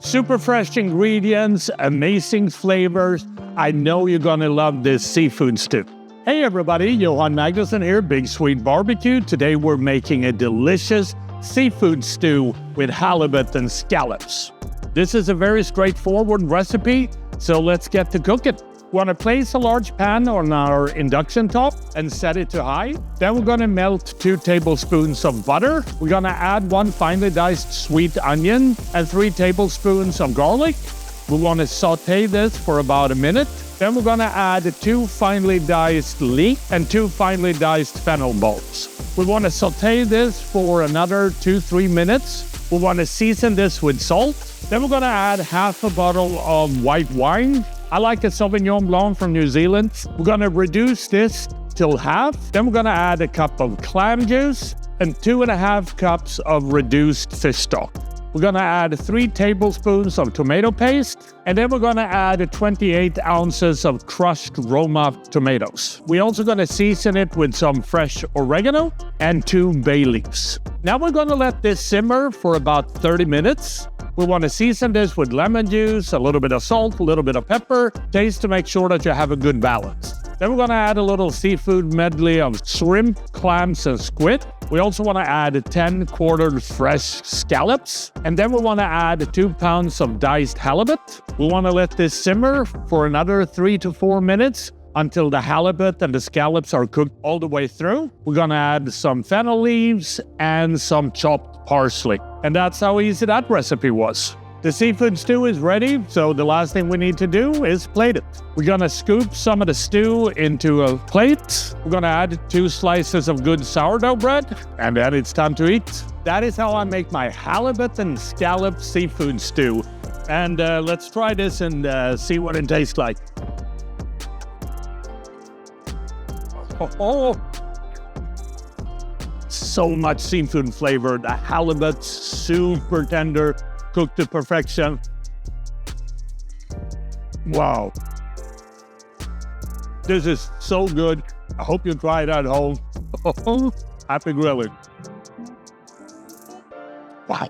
Super fresh ingredients, amazing flavors. I know you're gonna love this seafood stew. Hey everybody, Johan Magnusson here, Big Swede Barbecue. Today we're making a delicious seafood stew with halibut and scallops. This is a very straightforward recipe, so let's get to cooking. We want to place a large pan on our induction top and set it to high. Then we're going to melt 2 tablespoons of butter. We're going to add 1 finely diced sweet onion and 3 tablespoons of garlic. We want to sauté this for about a minute. Then we're going to add 2 finely diced leeks and 2 finely diced fennel bulbs. We want to sauté this for another 2-3 minutes. We want to season this with salt. Then we're going to add half a bottle of white wine. I like a Sauvignon Blanc from New Zealand. We're going to reduce this till half. Then we're going to add a cup of clam juice and 2.5 cups of reduced fish stock. We're going to add 3 tablespoons of tomato paste, and then we're going to add 28 ounces of crushed Roma tomatoes. We're also going to season it with some fresh oregano and 2 bay leaves. Now we're going to let this simmer for about 30 minutes. We want to season this with lemon juice, a little bit of salt, a little bit of pepper, taste to make sure that you have a good balance. Then we're going to add a little seafood medley of shrimp, clams, and squid. We also want to add 10 quartered fresh scallops. And then we want to add 2 pounds of diced halibut. We want to let this simmer for another 3 to 4 minutes until the halibut and the scallops are cooked all the way through. We're going to add some fennel leaves and some chopped parsley. And that's how easy that recipe was. The seafood stew is ready, so the last thing we need to do is plate it. We're going to scoop some of the stew into a plate. We're going to add 2 slices of good sourdough bread, and then it's time to eat. That is how I make my halibut and scallop seafood stew. And let's try this and see what it tastes like. Oh, so much seafood flavor. The halibut, super tender, cooked to perfection. Wow. This is so good. I hope you try it at home. Happy grilling. Wow.